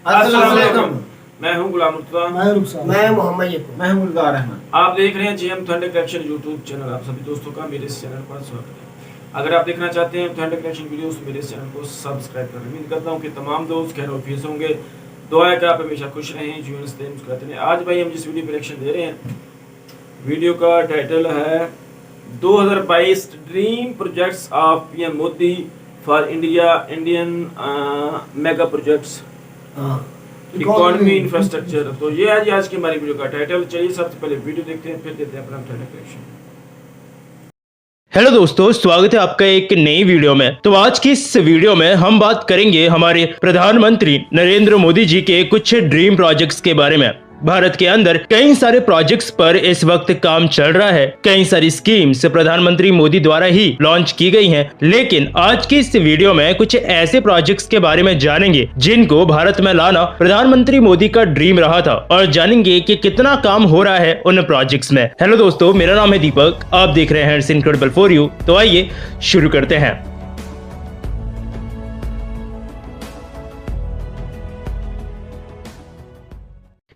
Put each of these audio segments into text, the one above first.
अस्सलाम वालेकुम। मैं हूं गुलाम मुर्तज़ा। मैं मोहम्मद यकूब। मैं गुलजार अहमद। आप देख रहे हैं GM thunder connection YouTube channel. आप सभी दोस्तों का मेरे इस चैनल पर स्वागत है। अगर आप देखना चाहते हैं थंडर कनेक्शन वीडियोस, मेरे इस चैनल को सब्सक्राइब करें। उम्मीद करता हूं कि तमाम दोस्त खैर ऑफिस होंगे। दुआ है कि आप हमेशा खुश रहें, जीवन से मुस्कुराते रहें। आज भाई हम जिस वीडियो पर रिएक्शन दे रहे हैं, वीडियो का टाइटल है 2022 dream projects of PM Modi for Indian mega projects economy infrastructure. तो ये आज की हमारी वीडियो का टाइटल। चलिए सबसे पहले वीडियो देखते हैं, फिर देते हैं अपना रिएक्शन। हेलो दोस्तों, स्वागत है आपका एक नई वीडियो में। तो आज की इस वीडियो में हम बात करेंगे हमारे प्रधानमंत्री नरेंद्र मोदी जी के कुछ ड्रीम प्रोजेक्ट्स के बारे में। भारत के अंदर कई सारे प्रोजेक्ट्स पर इस वक्त काम चल रहा है। कई सारी स्कीम्स प्रधानमंत्री मोदी द्वारा ही लॉन्च की गई हैं, लेकिन आज की इस वीडियो में कुछ ऐसे प्रोजेक्ट्स के बारे में जानेंगे जिनको भारत में लाना प्रधानमंत्री मोदी का ड्रीम रहा था, और जानेंगे कि कितना काम हो रहा है उन प्रोजेक्ट्स में। हेलो दोस्तों, मेरा नाम है दीपक, आप देख रहे हैं इट्स इनक्रेडिबल फॉर यू। तो आइए शुरू करते हैं।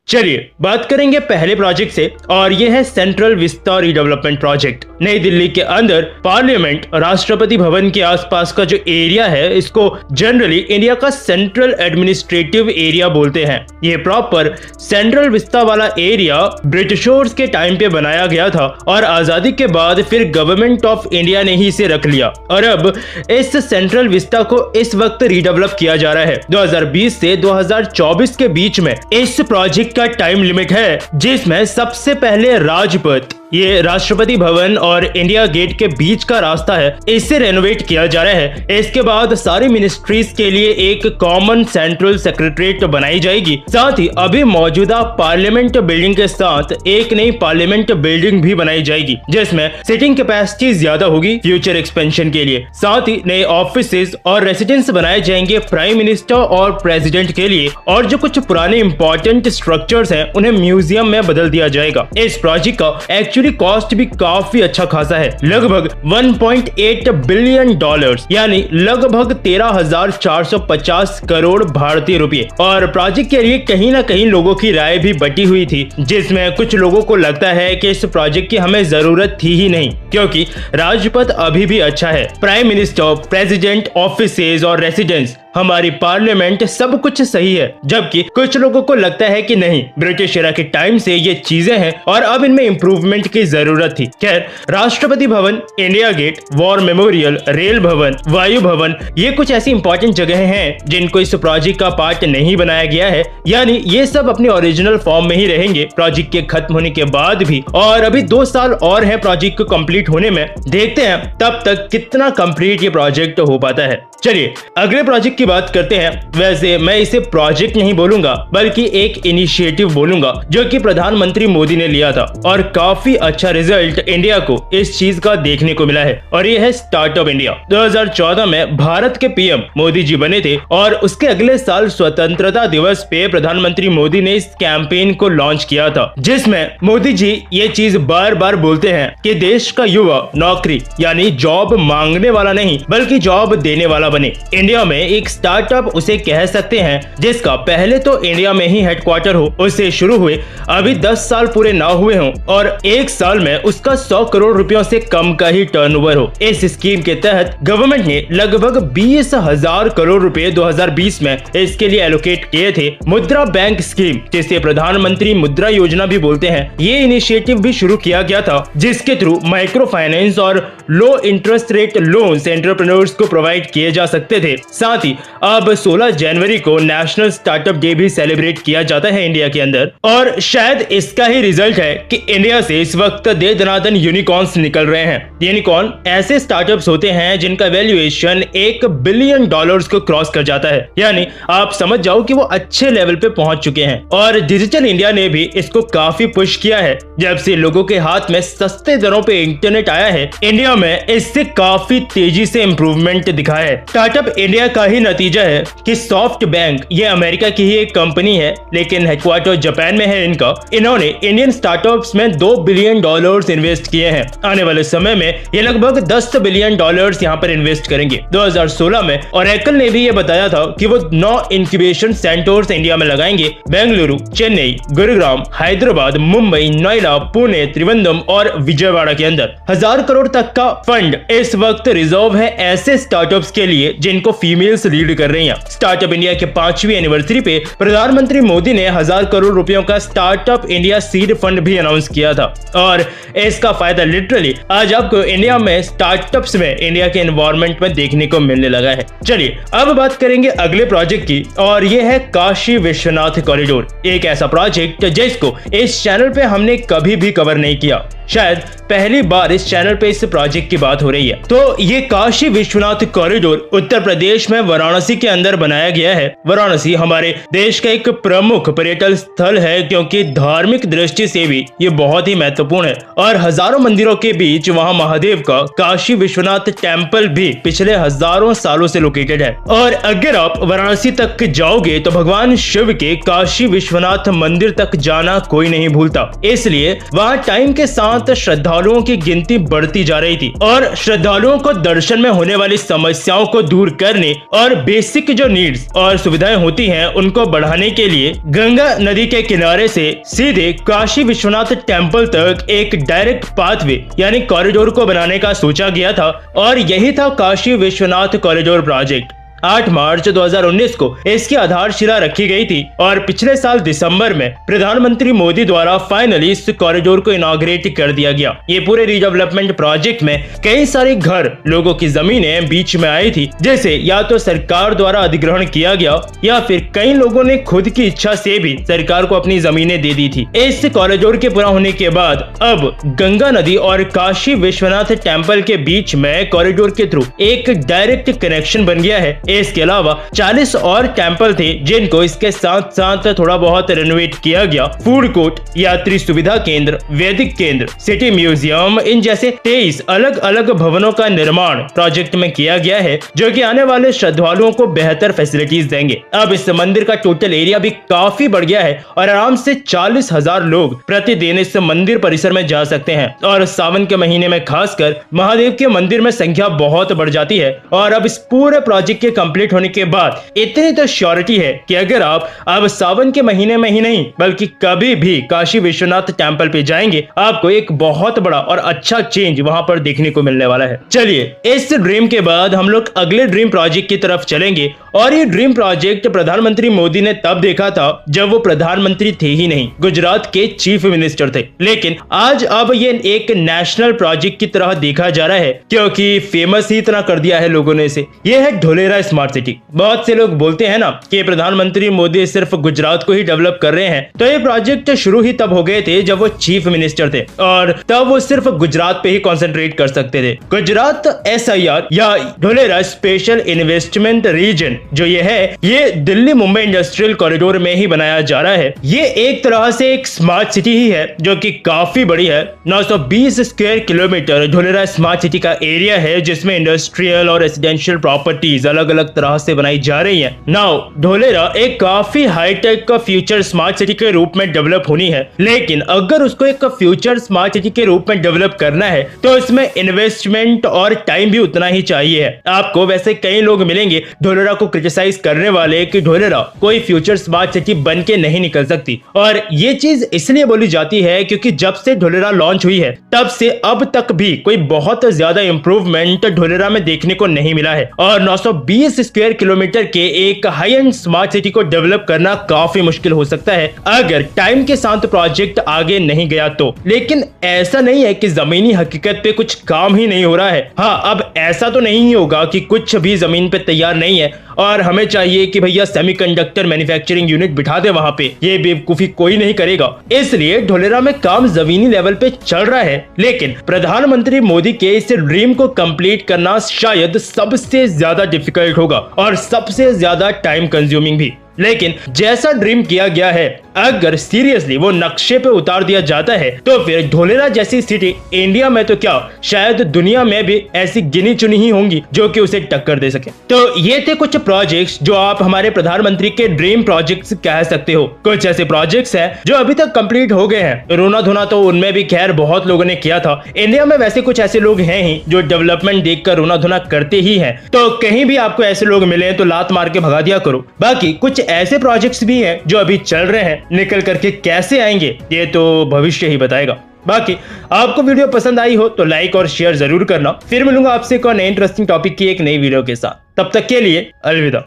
चलिए बात करेंगे पहले प्रोजेक्ट से, और यह है सेंट्रल विस्ता रीडेवलपमेंट प्रोजेक्ट। नई दिल्ली के अंदर पार्लियामेंट राष्ट्रपति भवन के आसपास का जो एरिया है, इसको जनरली इंडिया का सेंट्रल एडमिनिस्ट्रेटिव एरिया बोलते हैं। ये प्रॉपर सेंट्रल विस्ता वाला एरिया ब्रिटिशर्स के टाइम पे बनाया गया था, और आजादी के बाद फिर गवर्नमेंट ऑफ इंडिया ने ही इसे रख लिया, और अब इस सेंट्रल विस्ता को इस वक्त रीडेवलप किया जा रहा है। 2020 से 2024 के बीच में इस प्रोजेक्ट का टाइम लिमिट है, जिसमें सबसे पहले राजपथ, ये राष्ट्रपति भवन और इंडिया गेट के बीच का रास्ता है, इसे रेनोवेट किया जा रहा है। इसके बाद सारी मिनिस्ट्रीज के लिए एक कॉमन सेंट्रल सेक्रेटरीट बनाई जाएगी। साथ ही अभी मौजूदा पार्लियामेंट बिल्डिंग के साथ एक नई पार्लियामेंट बिल्डिंग भी बनाई जाएगी, जिसमें सिटिंग कैपेसिटी ज्यादा होगी फ्यूचर एक्सपेंशन के लिए। साथ ही नए ऑफिसेज और रेसिडेंस बनाए जाएंगे प्राइम मिनिस्टर और प्रेसिडेंट के लिए, और जो कुछ पुराने इंपॉर्टेंट स्ट्रक्चर्स हैं उन्हें म्यूजियम में बदल दिया जाएगा। इस प्रोजेक्ट का एक्चुअली कॉस्ट भी काफी अच्छा खासा है, लगभग 1.8 बिलियन डॉलर्स, यानी लगभग 13,450 करोड़ भारतीय रुपए। और प्रोजेक्ट के लिए कहीं ना कहीं लोगों की राय भी बटी हुई थी, जिसमें कुछ लोगों को लगता है कि इस प्रोजेक्ट की हमें जरूरत थी ही नहीं, क्योंकि राजपथ अभी भी अच्छा है। प्राइम मिनिस्टर, प्रेसिडेंट ऑफिसेज और रेसिडेंस, हमारी पार्लियामेंट, सब कुछ सही है। जबकि कुछ लोगों को लगता है कि नहीं, ब्रिटिश एरा के टाइम से ये चीजें हैं और अब इनमें इंप्रूवमेंट की जरूरत थी। खैर, Rashtrapati Bhavan, India Gate, war memorial, Rail Bhavan, Vayu भवन, ये कुछ ऐसी इंपॉर्टेंट जगह हैं जिनको इस प्रोजेक्ट का पार्ट नहीं बनाया गया है, यानी ये सब अपने ओरिजिनल फॉर्म में ही रहेंगे प्रोजेक्ट के खत्म होने के बाद भी। और अभी 2 साल और है प्रोजेक्ट को कंप्लीट होने में। देखते हैं तब तक कितना कंप्लीट ये प्रोजेक्ट हो पाता है। चलिए अगले प्रोजेक्ट की बात करते हैं। वैसे मैं इसे प्रोजेक्ट नहीं बोलूंगा, बल्कि एक इनिशिएटिव बोलूंगा, जो कि प्रधानमंत्री मोदी ने लिया था, और काफी अच्छा रिजल्ट इंडिया को इस चीज का देखने को मिला है, और ये है स्टार्टअप इंडिया। 2014 में भारत के पीएम मोदी जी बने थे, और उसके अगले साल स्वतंत्रता दिवस पे प्रधानमंत्री मोदी ने इस कैंपेन को लॉन्च किया था, जिसमें मोदी जी ये चीज बार बार बोलते हैं कि देश का युवा नौकरी यानी जॉब मांगने वाला नहीं, बल्कि जॉब देने वाला बने। इंडिया में एक स्टार्टअप उसे कह सकते हैं जिसका पहले तो इंडिया में ही हेडक्वार्टर हो, उससे शुरू हुए अभी 10 साल पूरे ना हुए हों, और 1 साल में उसका 100 करोड़ रुपयों से कम का ही टर्नओवर हो। इस स्कीम के तहत गवर्नमेंट ने लगभग 20,000 करोड़ रुपए 2020 में इसके लिए एलोकेट किए थे। मुद्रा बैंक स्कीम, जिसे प्रधानमंत्री मुद्रा योजना भी बोलते हैं, ये इनिशिएटिव भी शुरू किया गया था, जिसके थ्रू माइक्रो फाइनेंस और लो इंटरेस्ट रेट लोन्स एंटरप्रेन्योर्स को प्रोवाइड किए जा सकते थे। साथ ही अब 16 जनवरी को नेशनल स्टार्टअप डे भी सेलिब्रेट किया जाता है इंडिया के अंदर, और शायद इसका ही रिजल्ट है कि इंडिया से इस वक्त दे दनादन यूनिकॉर्न्स निकल रहे हैं। यूनिकॉर्न ऐसे स्टार्टअप्स होते हैं जिनका वैल्यूएशन 1 बिलियन डॉलर्स को क्रॉस कर जाता है, यानी आप समझ जाओ कि वो अच्छे लेवल पे पहुंच चुके हैं। और डिजिटल इंडिया ने भी इसको काफी पुश किया है। जब से लोगों के हाथ में सस्ते दरों पे इंटरनेट आया है, इंडिया में इससे काफी तेजी से इंप्रूवमेंट दिखा है। स्टार्टअप इंडिया का ही नतीजा है कि सॉफ्ट बैंक ये अमेरिका की ही एक कंपनी है, लेकिन हेडक्वार्टर जापान में है इनका। इन्होंने इंडियन स्टार्टअप्स में $2 बिलियन इन्वेस्ट किए हैं। आने वाले समय में ये लगभग $10 बिलियन यहाँ पर इन्वेस्ट करेंगे। 2016 में ओरेकल ने भी ये बताया था कि वो 9 इंक्यूबेशन सेंटर्स इंडिया में लगाएंगे। बेंगलुरु, चेन्नई, गुरुग्राम, हैदराबाद, मुंबई, नोएडा, पुणे, त्रिवेंद्रम और विजयवाड़ा के अंदर 1000 करोड़ तक का फंड इस वक्त रिजर्व है ऐसे स्टार्टअप्स के लिए जिनको फीमेल्स लीड कर रही हैं। स्टार्टअप इंडिया के 5वीं एनिवर्सरी पे प्रधानमंत्री मोदी ने 1000 करोड़ रुपयों का स्टार्टअप इंडिया सीड फंड भी अनाउंस किया था और इसका फायदा लिटरली आज आपको इंडिया में स्टार्टअप्स में इंडिया के एनवायरनमेंट में देखने को मिलने लगा है। चलिए अब बात करेंगे अगले प्रोजेक्ट की और ये है काशी विश्वनाथ कॉरिडोर। एक ऐसा प्रोजेक्ट जिसको इस चैनल पे हमने कभी भी कवर नहीं किया, शायद पहली बार इस चैनल पे इस प्रोजेक्ट की बात हो रही है। तो ये काशी विश्वनाथ कॉरिडोर उत्तर प्रदेश में वाराणसी के अंदर बनाया गया है। वाराणसी हमारे देश का एक प्रमुख पर्यटन स्थल है क्योंकि धार्मिक दृष्टि से भी ये बहुत ही महत्वपूर्ण है और हजारों मंदिरों के बीच वहाँ महादेव का काशी विश्वनाथ टेम्पल भी पिछले हजारों सालों से लोकेटेड है। और अगर आप वाराणसी तक जाओगे तो भगवान शिव के काशी विश्वनाथ मंदिर तक जाना कोई नहीं भूलता, इसलिए वहाँ टाइम के साथ श्रद्धालुओं की गिनती बढ़ती जा रही थी और श्रद्धालुओं को दर्शन में होने वाली समस्याओं को दूर करने और बेसिक जो नीड्स और सुविधाएं होती हैं उनको बढ़ाने के लिए गंगा नदी के किनारे से सीधे काशी विश्वनाथ टेम्पल तक एक डायरेक्ट पाथवे यानी कॉरिडोर को बनाने का सोचा गया था और यही था काशी विश्वनाथ कॉरिडोर प्रोजेक्ट। 8 मार्च 2019 को इसकी आधारशिला रखी गई थी और पिछले साल दिसंबर में प्रधानमंत्री मोदी द्वारा फाइनली इस कॉरिडोर को इनॉग्रेट कर दिया गया। ये पूरे रीडेवलपमेंट प्रोजेक्ट में कई सारे घर, लोगों की जमीनें बीच में आई थी, जैसे या तो सरकार द्वारा अधिग्रहण किया गया या फिर कई लोगों ने खुद की इच्छा से भी सरकार को अपनी जमीनें दे दी थी। इस कॉरिडोर के पूरा होने के बाद अब गंगा नदी और काशी विश्वनाथ टेम्पल के बीच में कॉरिडोर के थ्रू एक डायरेक्ट कनेक्शन बन गया है। इसके अलावा 40 और टेम्पल थे जिनको इसके साथ साथ थोड़ा बहुत रेनोवेट किया गया। फूड कोर्ट, यात्री सुविधा केंद्र, वैदिक केंद्र, सिटी म्यूजियम, इन जैसे 23 अलग अलग भवनों का निर्माण प्रोजेक्ट में किया गया है जो कि आने वाले श्रद्धालुओं को बेहतर फैसिलिटीज देंगे। अब इस मंदिर का टोटल एरिया भी काफी बढ़ गया है और आराम से 40,000 लोग प्रतिदिन इस मंदिर परिसर में जा सकते हैं और सावन के महीने में खासकर महादेव के मंदिर में संख्या बहुत बढ़ जाती है। और अब इस पूरे प्रोजेक्ट के कंप्लीट होने के बाद इतनी तो श्योरिटी है कि अगर आप अब सावन के महीने में ही नहीं बल्कि कभी भी काशी विश्वनाथ टेम्पल पे जाएंगे आपको एक बहुत बड़ा और अच्छा चेंज वहां पर देखने को मिलने वाला है। चलिए इस ड्रीम के बाद हम लोग अगले ड्रीम प्रोजेक्ट की तरफ चलेंगे और ये ड्रीम प्रोजेक्ट प्रधानमंत्री मोदी ने तब देखा था जब वो प्रधानमंत्री थे ही नहीं, गुजरात के चीफ मिनिस्टर थे। लेकिन आज अब ये एक नेशनल प्रोजेक्ट की तरह देखा जा रहा है क्योंकि फेमस ही इतना कर दिया है लोगों ने इसे। ये है ढोलेरा स्मार्ट सिटी। बहुत से लोग बोलते हैं ना कि प्रधानमंत्री मोदी सिर्फ गुजरात को ही डेवलप कर रहे हैं, तो ये प्रोजेक्ट शुरू ही तब हो गए थे जब वो चीफ मिनिस्टर थे और तब वो सिर्फ गुजरात पे ही कंसंट्रेट कर सकते थे। गुजरात SIR या ढोलेरा स्पेशल इन्वेस्टमेंट रीजन जो ये है, ये दिल्ली मुंबई इंडस्ट्रियल कॉरिडोर में ही बनाया जा रहा है। ये एक तरह से एक स्मार्ट सिटी ही है जो कि काफी बड़ी है। 920 square kilometre Dholera smart city का एरिया है जिसमें इंडस्ट्रियल और रेसिडेंशियल प्रॉपर्टीज अलग अलग तरह से बनाई जा रही है। नाउ ढोलेरा एक काफी हाईटेक का फ्यूचर स्मार्ट सिटी के रूप में डेवलप होनी है, लेकिन अगर उसको एक फ्यूचर स्मार्ट सिटी के रूप में डेवलप करना है तो इसमें इन्वेस्टमेंट और टाइम भी उतना ही चाहिए है। आपको वैसे कई लोग मिलेंगे ढोलेरा को क्रिटिसाइज करने वाले कि ढोलेरा कोई फ्यूचर स्मार्ट सिटी बन के नहीं निकल सकती, और ये चीज इसलिए बोली जाती है क्योंकि जब से ढोलेरा लॉन्च हुई है तब से अब तक भी कोई बहुत ज्यादा इंप्रूवमेंट ढोलेरा में देखने को नहीं मिला है और 920 स्क्वायर किलोमीटर के एक हाई एंड स्मार्ट सिटी को डेवलप करना काफी मुश्किल हो सकता है अगर टाइम के साथ प्रोजेक्ट आगे नहीं गया तो। लेकिन ऐसा नहीं है कि जमीनी हकीकत पे कुछ काम ही नहीं हो रहा है। हाँ, अब ऐसा तो नहीं होगा कि कुछ भी जमीन पे तैयार नहीं है और हमें चाहिए कि भैया सेमीकंडक्टर मैन्युफैक्चरिंग यूनिट बिठा दे वहां पे, ये बेवकूफी कोई नहीं करेगा। इसलिए ढोलेरा में काम जमीनी लेवल पे चल रहा है, लेकिन प्रधानमंत्री मोदी के इस ड्रीम को कंप्लीट करना शायद सबसे ज्यादा डिफिकल्ट होगा और सबसे ज्यादा टाइम कंज्यूमिंग भी। लेकिन जैसा ड्रीम किया गया है अगर सीरियसली वो नक्शे पे उतार दिया जाता है तो फिर धोलेरा जैसी सिटी इंडिया में तो क्या शायद दुनिया में भी ऐसी गिनी चुनी ही होंगी जो कि उसे टक्कर दे सके। तो ये थे कुछ प्रोजेक्ट्स जो आप हमारे प्रधानमंत्री के ड्रीम प्रोजेक्ट्स कह सकते हो। कुछ ऐसे प्रोजेक्ट्स हैं जो अभी तक कंप्लीट हो गए हैं। रोना धोना तो उनमें भी खैर बहुत लोगों ने किया था। इंडिया में वैसे कुछ ऐसे लोग हैं ही जो डेवलपमेंट देखकर रोना धोना करते ही हैं। तो कहीं भी आपको ऐसे लोग मिले तो लात मार के भगा दिया करो। बाकी कुछ ऐसे प्रोजेक्ट्स भी हैं जो अभी चल रहे हैं, निकल करके कैसे आएंगे ये तो भविष्य ही बताएगा। बाकी आपको वीडियो पसंद आई हो तो लाइक और शेयर जरूर करना। फिर मिलूंगा आपसे एक और नए इंटरेस्टिंग टॉपिक की एक नई वीडियो के साथ। तब तक के लिए अलविदा।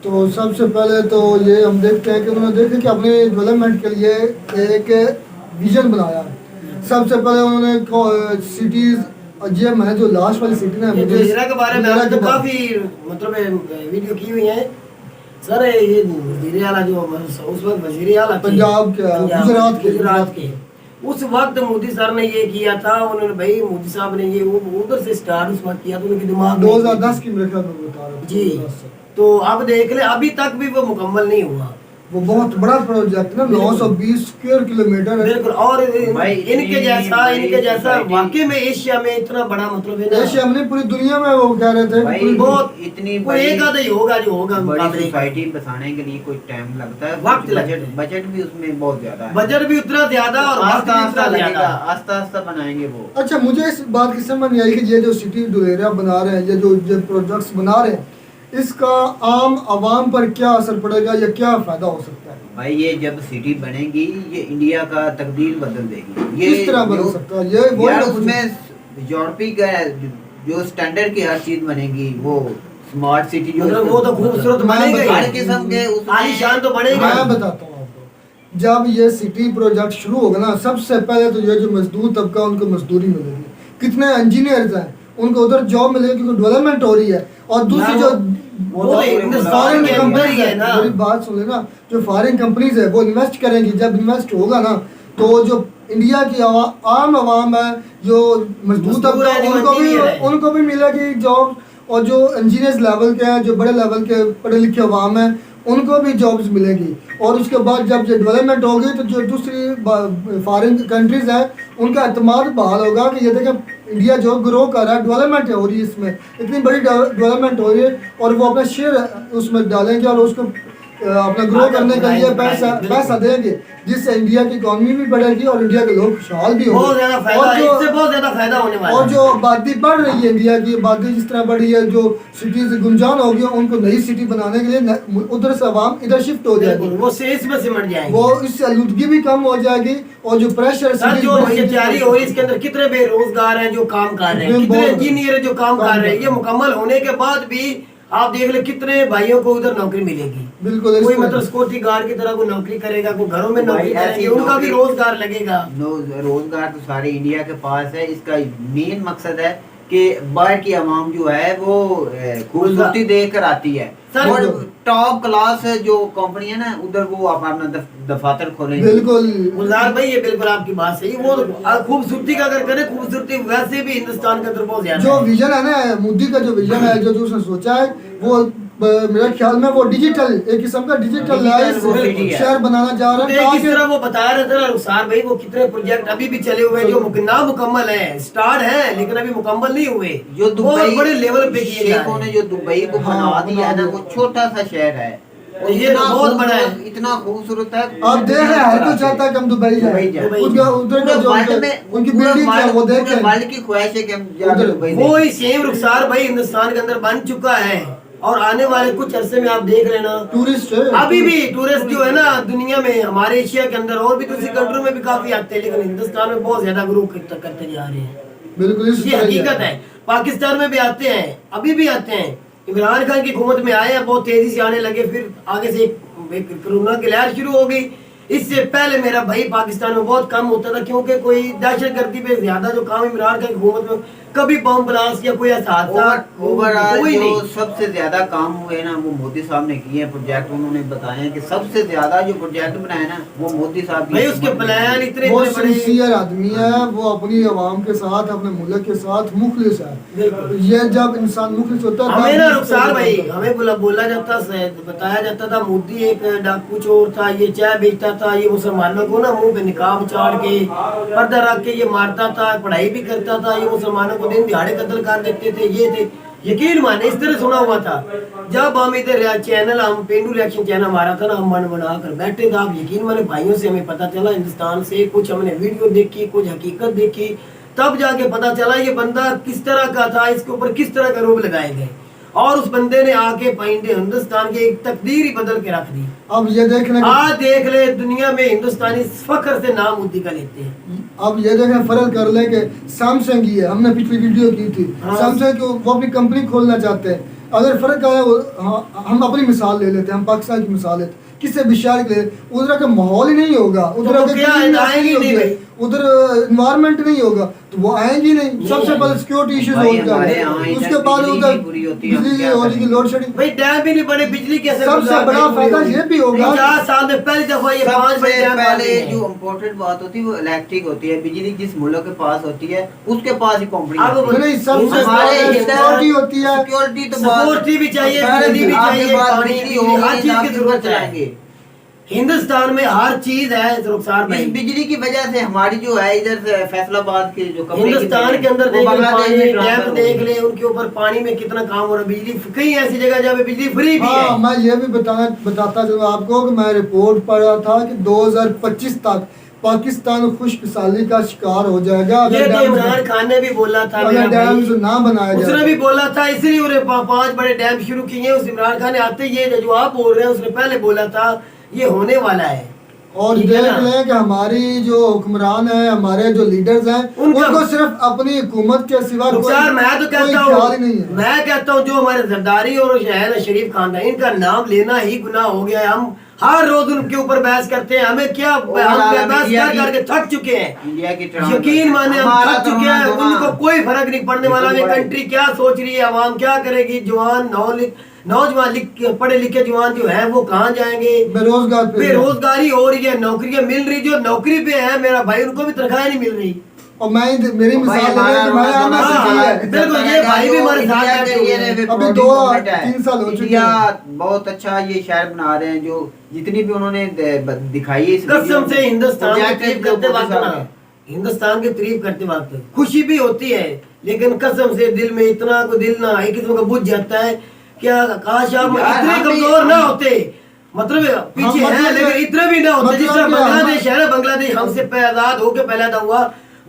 तो सबसे पहले तो ये हम देखते हैं कि उन्होंने देखे कि अपने डेवलपमेंट के लिए एक विजन बनाया है। सबसे पहले उन्होंने सिटीज ये मैं जो लास्ट वाली सिटी ना मुझे वजीरा के बारे में आपने तो काफी मतलब वीडियो की हुई है सर। ये वजीर आला जो उस वक्त वजीर आला पंजाब के गुजरात के उस वक्त मोदी सर ने ये किया था। उन्होंने भाई मोदी साहब ने ये उधर से स्टार्ट उस वक्त किया तो उनके दिमाग 2010 की मेरे ख्याल में बता रहा हूं जी। तो अब देख ले अभी तक भी वो मुकम्मल नहीं हुआ। वो बहुत बड़ा प्रोजेक्ट ना 920 स्क्वायर किलोमीटर है। बिल्कुल। और इनके जैसा वाकई में एशिया में इतना बड़ा मतलब है ना, एशिया में पूरी दुनिया में वो कह रहे थे कि बहुत इतनी एक आधा ही होगा जो होगा। बड़ी सोसाइटी बसाने के लिए कोई टाइम लगता है, वक्त बजट भी उसमें बहुत ज्यादा है। बजट भी उतना ज्यादा और वक्त भी उतना ज्यादा। आस्ता आस्ता बनाएंगे वो। अच्छा मुझे इस बात की समझ नहीं आई कि ये जो सिटी धुलेरा बना रहे हैं, ये जो प्रोजेक्ट्स बना रहे हैं, इसका आम आवाम पर क्या असर पड़ेगा या क्या फायदा हो सकता है? भाई ये जब सिटी बनेगी ये इंडिया का तकदीर बदल देगी। ये किस तरह बदल सकता है? ये वो उसमें यूरोपीय का जो स्टैंडर्ड की हर चीज बनेगी, वो स्मार्ट सिटी जो मतलब वो तो खूबसूरत बनेगा, हर किस्म के आलीशान तो बनेगा। मैं बताता हूँ आपको, जब ये सिटी प्रोजेक्ट शुरू होगा ना, सबसे पहले तो ये जो मजदूर तबका उनको मजदूरी मिलेगी। कितने इंजीनियर्स हैं उनको उधर जॉब मिलेगी क्योंकि डेवलपमेंट हो रही है। और दूसरी जो फॉरेन कंपनीज है ना, मेरी बात सुन लेना, जो फॉरेन कंपनीज है वो इन्वेस्ट करेंगी। जब इन्वेस्ट होगा ना तो जो इंडिया की आम आवाम है, जो मजदूर तबका उनको भी मिलेगी जॉब। और जो इंजीनियर्स लेवल के हैं, जो बड़े लेवल के पढ़े लिखे अवाम हैं, उनको भी जॉब्स मिलेगी। और उसके बाद जब ये डेवलपमेंट होगी तो जो दूसरी फॉरेन कंट्रीज हैं उनका एतमाद बहाल होगा कि ये देखें इंडिया जो ग्रो कर रहा है, डेवलपमेंट हो रही है, इसमें इतनी बड़ी डेवलपमेंट हो रही है और वो अपना शेयर उसमें डालेंगे और उसको अपना ग्रो करने के लिए पैसा देंगे, जिससे इंडिया की इकोनॉमी भी बढ़ेगी और इंडिया के लोग खुशहाल भी होंगे। बहुत ज्यादा फायदा होने वाला है। और जो आबादी बढ़ रही है, इंडिया की आबादी जिस तरह बढ़ी है, जो सिटीज गुंजान होगी, उनको नई सिटी बनाने के लिए उधर से आवाम इधर शिफ्ट हो जाएगी, वो इसमें सिमट जाएगी, वो इससे आलूदगी भी कम हो जाएगी। और जो प्रेशर जो तैयारी हो रही है इसके अंदर कितने बेरोजगार हैं जो काम कर रहे हैं, कितने इंजीनियर जो काम कर रहे हैं, ये मुकम्मल होने के बाद भी आप देख ले कितने भाइयों को उधर नौकरी मिलेगी। बिल्कुल। कोई मतलब सिक्योरिटी गार्ड की तरह कोई नौकरी करेगा, कोई घरों में नौकरी करेंगे, उनका भी रोजगार लगेगा। रोजगार तो सारे इंडिया के पास है। इसका मेन मकसद है कि बाहर की आवाम जो है वो खूबसूरती देख कर आती है और टॉप क्लास जो कंपनी है ना उधर वो अपना दफातर खोलेंगे। बिल्कुल गुलजार भाई, ये बिल्कुल आपकी बात सही। वो खूबसूरती का अगर करें, खूबसूरती वैसे भी हिंदुस्तान के अंदर बहुत ज्यादा जो विजन है ना, मोदी का जो विजन है, जो उसने सोचा है, वो मेरे ख्याल में वो डिजिटल एक किस्म का डिजिटलाइज शहर बनाना चाह रहा है। किस तरह वो बता रहे थे ना रुखसार भाई, वो कितने प्रोजेक्ट अभी भी चले हुए हैं जो ना मुकम्मल है, स्टार्ट है लेकिन अभी मुकम्मल नहीं हुए, जो बहुत बड़े लेवल पे किए जा रहे हैं। जो दुबई को बना दिया है ना, वो छोटा सा शहर है, ये बहुत बड़ा है, इतना खूबसूरत है। आप देख रहे हैं, हर कोई चाहता है कि हम दुबई जाएं, उधर का जो उनकी बिल्डिंग है वो देखें, वर्ल्ड की ख्वाहिश है कि हम जाकर दुबई। वो ही सेम रुखसार भाई हिंदुस्तान के अंदर बन चुका है और आने वाले कुछ अरसे में आप देख लेना टूरिस्ट अभी भी टूरिस्ट जो है ना दुनिया में, हमारे एशिया के अंदर और भी दूसरी कंट्री में भी काफी आते हैं, लेकिन हिंदुस्तान में बहुत ज्यादा ग्रो करते जा रहे हैं। बिल्कुल ये हकीकत है। पाकिस्तान में भी आते हैं, अभी भी आते हैं। इमरान खान की हुकूमत में आए हैं, बहुत तेजी से आने लगे, फिर आगे से एक कोरोना की लहर शुरू हो गई। इससे पहले मेरा भाई पाकिस्तान में बहुत कम होता था, क्योंकि कोई दहशत गर्दी पे ज्यादा जो काम इमरान खान की हुकूमत में कभी बम ब्लास्ट या कोई ऐसा हादसा ओवरऑल कोई जो नहीं। सबसे ज्यादा काम हुए ना वो मोदी साहब ने किए हैं प्रोजेक्ट। उन्होंने बताए हैं कि सबसे ज्यादा जो प्रोजेक्ट बनाए ना वो मोदी साहब भाई उसके प्लान इतने वो बड़े बड़े। सिंसियर आदमी है, वो अपनी आवाम के साथ अपने मुल्क के साथ मुखलिस है। बिल्कुल। ये जब इंसान मुखलिस होता है हमें तब ना इसको रुखसार भाई, होता है। हमें बोला जाता बताया जाता था मोदी एक डाकू चोर था, ये चाय बेचता था, ये मुसलमानों को ना मुंह पे निकाब चाड़ के पर्दा रख के ये मारता था, पढ़ाई भी करता था, ये मुसलमानों को दिन दिहाड़े कत्ल कर देते थे, ये थे। यकीन माने इस तरह सुना हुआ था। जब हम इधर चैनल, हम पेंडू रिएक्शन चैनल हमारा था ना, हम मन बना कर बैठे थे। आप यकीन माने भाइयों से हमें पता चला हिंदुस्तान से, कुछ हमने वीडियो देखी, कुछ हकीकत देखी, तब जाके पता चला ये बंदा किस तरह का था, इसके ऊपर किस तरह का रोग लगाए गए, और उस बंदे ने आके पाइंडे हिंदुस्तान की एक तकदीर ही बदल के रख दी। अब ये देखने आज देख ले दुनिया में हिंदुस्तानी फख्र से नाम मोदी का लेते हैं। अब ये देखें, फर्क कर ले कि सैमसंग ही है, हमने पिछली वीडियो की थी, हाँ। सैमसंग को वो अपनी कंपनी खोलना चाहते हैं। अगर फर्क आया, हम अपनी मिसाल ले लेते हैं, हम पाकिस्तान की मिसाल लेते हैं, किससे बिशार के उधर का माहौल ही नहीं होगा, उधर तो क्या आएंगे नहीं भाई, उधर इन्वायरमेंट नहीं होगा, तो वो आएंगी नहीं। सबसे पहले सिक्योरिटी इश्यूज होता है, उसके बाद उधर बिजली होगी, लोड शेडिंग। भाई डैम भी नहीं बने, बिजली कैसे? सबसे बड़ा फायदा ये भी होगा, 50 साल में पहली दफा ये 5 बड़े डैम पहले जो इम्पोर्टेंट बात होती है वो इलेक्ट्रिक होती है। बिजली जिस मुल्क के पास होती है उसके पास ही कंपनी अब होती है। नहीं, सबसे हमारे पहले इधर सिक्योरिटी होती है, सिक्योरिटी तो सिक्योरिटी भी चाहिए, बिजली भी चाहिए, पानी भी चाहिए, हर चीज की जरूरत है। हिंदुस्तान में हर चीज है रुखसार भाई। इस बिजली की वजह से हमारी जो है इधर से फैसलाबाद के जो कमरे की हिंदुस्तान के अंदर वो देख ले, बांग्लादेश पानी में डैम ट्रांसफर देख हो ले, उनके ऊपर पानी में कितना काम हो रहा है। बिजली कई ऐसी जगह जहाँ पे बिजली फ्री भी है। हाँ, मैं ये भी बताता चलूँ आपको कि मैं रिपोर्ट पढ़ रहा था कि 2025 तक पाकिस्तान खुशकिसाली का शिकार हो जाएगा ये अगर तो इमरान खान ने भी बोला था, मेरा अगर भाई। डैम ना बनाया उसने जाए। भी बोला था, इसलिए उन्हें 5 बड़े डैम शुरू किए। उस इमरान खान ने आते ये जो आप बोल रहे हैं उसने पहले बोला था ये होने वाला है। और ठीक है देख ना? लें कि हमारी जो हुक्मरान है, हमारे जो लीडर्स हैं, उनको सिर्फ अपनी हुकूमत के सिवा रुखसार मैं तो कहता ख्याल ही नहीं हूँ, है। मैं कहता हूँ जो हमारे जरदारी और है ना शरीफ खानदान, इनका नाम लेना ही गुनाह हो गया है। हम हर रोज उनके ऊपर बहस करते हैं, हमें क्या हम बहस कर करके थक चुके हैं। इंडिया की यकीन माने हम थक चुके हैं, उनको कोई फर्क नहीं पड़ने वाला। ये कंट्री क्या सोच रही है, आवाम क्या करेगी, जवान नौजवान पढ़े लिखे जवान जो है वो कहाँ जाएंगे? बेरोजगारी हो रही है, नौकरियां मिल रही, जो नौकरी पे है मेरा भाई उनको भी तनख्वाह नहीं मिल रही। और मेरी मिसाल बिल्कुल, ये भाई भी हमारे साथ अभी 2-3 साल हो चुके हैं। बहुत अच्छा ये शहर बना रहे हैं, जो जितनी भी उन्होंने दिखाई है इस कसम से हिंदुस्तान की प्रोजेक्ट तारीफ जो करते मोदी वक्त साहब ना, ने। हिंदुस्तान की तारीफ करते वक्त खुशी भी होती है, लेकिन कसम से दिल में इतना को दिल ना एक किस्म का बुझ जाता है। क्या काश आप यार, इतने हम भी- कमजोर ना होते, मतलब पीछे हैं लेकिन इतने भी ना होते। जिस तरह बांग्लादेश है ना, बांग्लादेश हमसे आजाद होकर पैदा हुआ,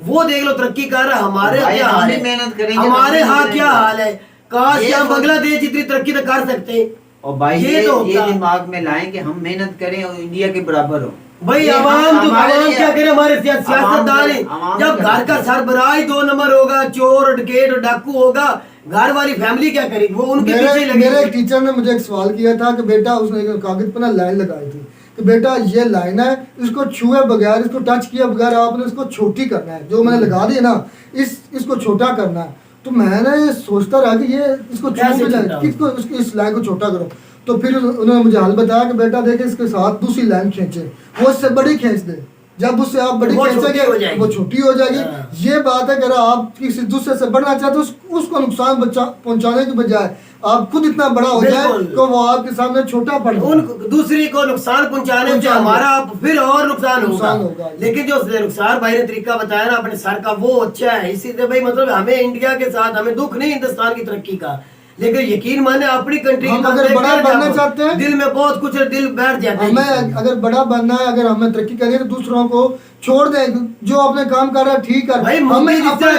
वो देख लो तरक्की कर रहा है। हमारे भाई, क्या हम हाल भी है, मेहनत करेंगे, हमारे हम भी यहाँ करेंगे। क्या हाल है। काश ये हम तो- बांग्लादेश जितनी तरक्की तो कर सकते। और भाई ये ये तो होता। दिमाग में लाएं कि हम मेहनत करें और इंडिया के बराबर हो। भाई ये आवाम तो हमारे आवाम लिए- क्या करे, हमारे सियासतदान आवाम जब करे। घर का सरबराह ही 2 नंबर होगा, चोर और डकैत और डाकू होगा, घर वाली फैमिली क्या करेगी? वो उनके पीछे मेरे एक लगी। टीचर ने मुझे एक सवाल किया था कि बेटा, उसने एक कागज पर ना लाइन लगाई थी कि बेटा ये लाइन है, इसको छुए बगैर, इसको टच किए बगैर आपने इसको छोटी करना है। जो मैंने लगा दी ना, इसको छोटा करना है। तो मैंने सोचता रहा कि ये इसको कैसे छू छोटा? किसको इस लाइन को छोटा करो। तो फिर उन्होंने मुझे हल बताया कि बेटा देखे इसके साथ दूसरी लाइन खींचे, वो इससे बड़ी खींच दे। जब उससे आप बड़ी वो छोटी हो खींचेंगे जाएगी। वो छोटी हो जाएगी। हाँ। ये बात है कि अगर आप किसी दूसरे से बढ़ना चाहते हो, उसको नुकसान पहुंचाने के बजाय आप खुद इतना बड़ा हो जाए बिल्कुल। तो वो आपके सामने छोटा पड़ जाए। उन दूसरी को नुकसान पहुंचाने से हमारा फिर और नुकसान नुकसान होगा। होगा। लेकिन जो रुखसार भाई ने तरीका बताया ना अपने सर का, वो अच्छा है। इसीलिए भाई मतलब हमें इंडिया के साथ हमें दुख नहीं हिंदुस्तान की तरक्की का, लेकिन यकीन माने अपनी कंट्री हम अगर बड़ा बनना चाहते हैं, दिल में बहुत कुछ है, दिल बैठ जाता है। हमें अगर बड़ा बनना है, अगर हमें तरक्की करनी है तो दूसरों को छोड़ दें, जो अपने काम कर रहा है ठीक है। भाई हमें मोदी जिस अपने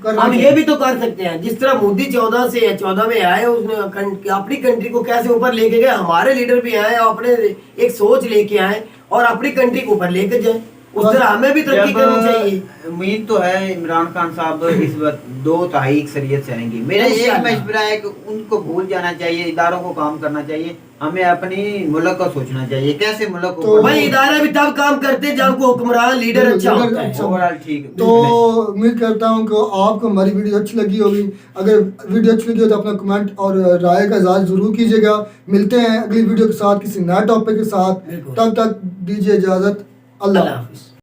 तरह हम ये भी तो कर सकते हैं, जिस तरह मोदी 14 में आए, उसने अपनी कंट्री को कैसे ऊपर लेके गए। हमारे लीडर भी आए, अपने एक सोच लेके आए और अपनी कंट्री को ऊपर लेके जाए। उस तरह हमें भी तरक्की करनी चाहिए। उम्मीद तो है इमरान खान साहब इस वक्त 2 तिहाई अक्सरियत से आएंगी। मेरा एक इंशाल्लाह। मशवरा है कि उनको भूल जाना चाहिए, इदारों को काम करना चाहिए, हमें अपनी मुल्क को सोचना चाहिए कैसे मुल्क को तो भाई इदारे भी तब काम करते हैं जब उनको हुक्मरान लीडर अच्छा होता है। ओवरऑल ठीक है। तो उम्मीद करता हूँ कि आपको हमारी वीडियो अच्छी लगी होगी। अगर वीडियो अच्छी लगी हो तो अपना कमेंट और राय का इज़हार जरूर कीजिएगा। मिलते हैं अगली वीडियो के साथ किसी नए टॉपिक के साथ। बिल्कुल। तब तक दीजिए इजाज़त। अल्लाह अल्लाह हाफ़िज़। हाफिज।